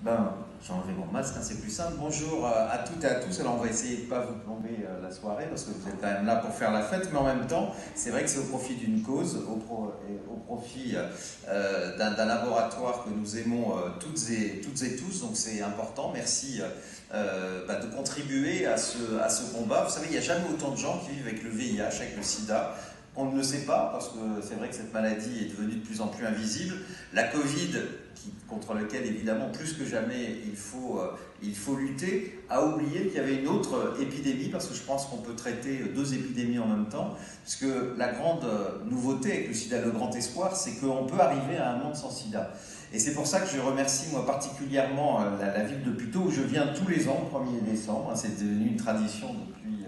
Ben, j'ai enlevé mon masque, hein, c'est plus simple. Bonjour à toutes et à tous. Alors, on va essayer de ne pas vous plomber la soirée parce que vous êtes quand même là pour faire la fête, mais en même temps, c'est vrai que c'est au profit d'une cause, et au profit d'un laboratoire que nous aimons toutes et tous. Donc, c'est important. Merci de contribuer à ce combat. Vous savez, il n'y a jamais autant de gens qui vivent avec le VIH, avec le sida. On ne le sait pas parce que c'est vrai que cette maladie est devenue de plus en plus invisible. La Covid, contre lequel évidemment plus que jamais il faut lutter, a oublié qu'il y avait une autre épidémie, parce que je pense qu'on peut traiter deux épidémies en même temps, parce que la grande nouveauté avec le sida, le grand espoir, c'est qu'on peut arriver à un monde sans sida. Et c'est pour ça que je remercie moi particulièrement la ville de Puteaux, où je viens tous les ans, le 1er décembre. C'est devenu une tradition depuis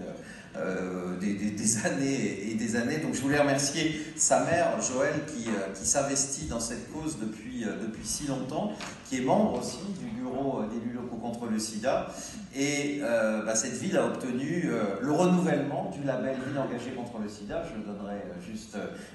des années et des années. Donc je voulais remercier sa mère, Joël, qui s'investit dans cette cause depuis si longtemps, qui est membre aussi du bureau d'élus locaux contre le sida. Et cette ville a obtenu le renouvellement du label Ville engagée contre le sida. Je le donnerai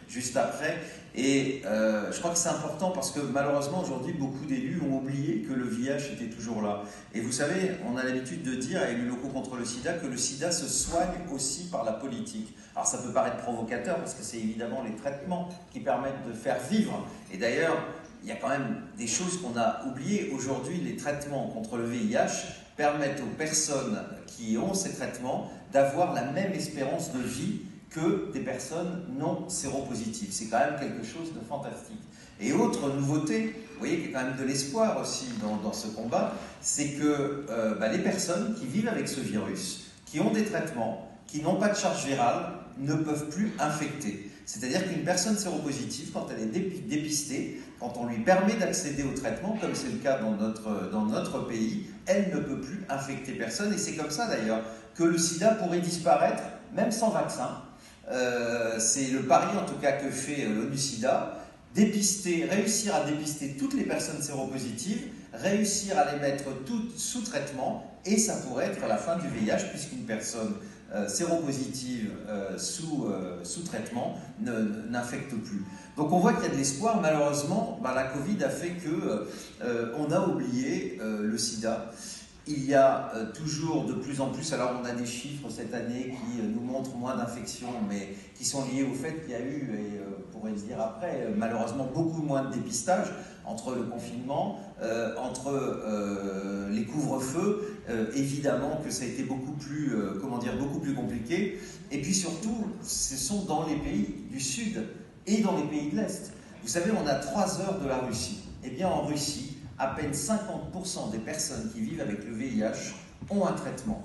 juste après. Et je crois que c'est important parce que malheureusement aujourd'hui beaucoup d'élus ont oublié que le VIH était toujours là. Et vous savez, on a l'habitude de dire à élus locaux contre le sida que le sida se soigne aussi par la politique. Alors ça peut paraître provocateur parce que c'est évidemment les traitements qui permettent de faire vivre. Et d'ailleurs, il y a quand même des choses qu'on a oubliées. Aujourd'hui, les traitements contre le VIH permettent aux personnes qui ont ces traitements d'avoir la même espérance de vie que des personnes non séropositives. C'est quand même quelque chose de fantastique. Et autre nouveauté, vous voyez qu'il y a quand même de l'espoir aussi dans ce combat, c'est que les personnes qui vivent avec ce virus, qui ont des traitements, qui n'ont pas de charge virale, ne peuvent plus infecter. C'est-à-dire qu'une personne séropositive, quand elle est dépistée, quand on lui permet d'accéder au traitement, comme c'est le cas dans notre pays, elle ne peut plus infecter personne. Et c'est comme ça d'ailleurs que le sida pourrait disparaître, même sans vaccin. C'est le pari en tout cas que fait l'ONU-SIDA, réussir à dépister toutes les personnes séropositives, réussir à les mettre toutes sous traitement, et ça pourrait être la fin du VIH, puisqu'une personne séropositive sous traitement n'infecte plus. Donc on voit qu'il y a de l'espoir. Malheureusement, la Covid a fait qu'on a oublié le sida. Il y a toujours de plus en plus, alors on a des chiffres cette année qui nous montrent moins d'infections, mais qui sont liés au fait qu'il y a eu, et on pourrait le dire après, malheureusement beaucoup moins de dépistage entre le confinement, entre les couvre-feux, évidemment que ça a été beaucoup plus compliqué. Et puis surtout, ce sont dans les pays du Sud et dans les pays de l'Est. Vous savez, on a 3 heures de la Russie. Eh bien en Russie, à peine 50% des personnes qui vivent avec le VIH ont un traitement.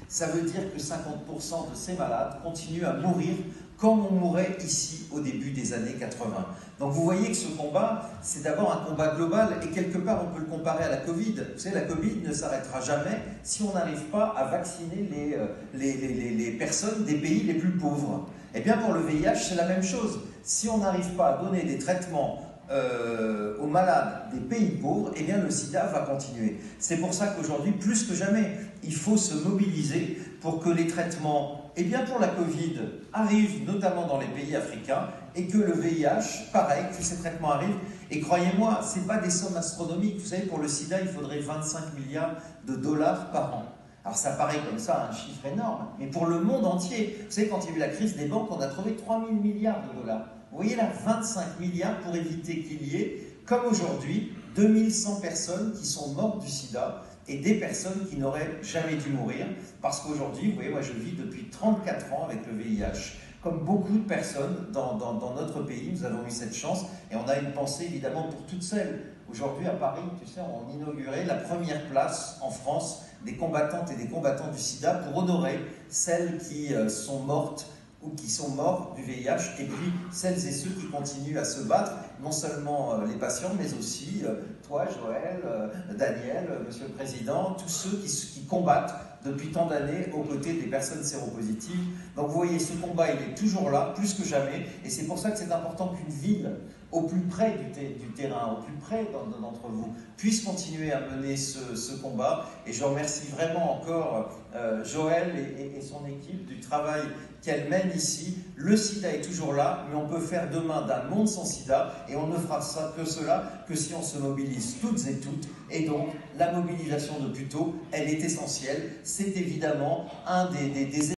Ça veut dire que 50% de ces malades continuent à mourir comme on mourait ici au début des années 80. Donc vous voyez que ce combat, c'est d'abord un combat global, et quelque part on peut le comparer à la Covid. Vous savez, la Covid ne s'arrêtera jamais si on n'arrive pas à vacciner les personnes des pays les plus pauvres. Et bien pour le VIH, c'est la même chose. Si on n'arrive pas à donner des traitements aux malades des pays pauvres, eh bien le sida va continuer. C'est pour ça qu'aujourd'hui, plus que jamais, il faut se mobiliser pour que les traitements, eh bien pour la Covid, arrivent notamment dans les pays africains, et que le VIH, pareil, que ces traitements arrivent. Et croyez-moi, ce n'est pas des sommes astronomiques. Vous savez, pour le sida, il faudrait 25 milliards de dollars par an. Alors ça paraît comme ça un chiffre énorme, mais pour le monde entier, vous savez, quand il y a eu la crise des banques, on a trouvé 3 000 milliards de dollars. Vous voyez là, 25 milliards pour éviter qu'il y ait, comme aujourd'hui, 2100 personnes qui sont mortes du sida, et des personnes qui n'auraient jamais dû mourir, parce qu'aujourd'hui, vous voyez, moi je vis depuis 34 ans avec le VIH. Comme beaucoup de personnes dans notre pays, nous avons eu cette chance, et on a une pensée évidemment pour toutes celles. Aujourd'hui à Paris, tu sais, on inaugurait la première place en France des combattantes et des combattants du sida pour honorer celles qui sont mortes ou qui sont morts du VIH, et puis celles et ceux qui continuent à se battre, non seulement les patients, mais aussi toi, Joël, Daniel, Monsieur le Président, tous ceux qui combattent depuis tant d'années aux côtés des personnes séropositives. Donc vous voyez, ce combat, il est toujours là, plus que jamais, et c'est pour ça que c'est important qu'une ville au plus près du terrain, au plus près d'entre vous, puissent continuer à mener ce combat. Et je remercie vraiment encore Joël et son équipe du travail qu'elle mène ici. Le sida est toujours là, mais on peut faire demain d'un monde sans sida, et on ne fera cela que si on se mobilise toutes et toutes. Et donc, la mobilisation de Puteaux, elle est essentielle. C'est évidemment un des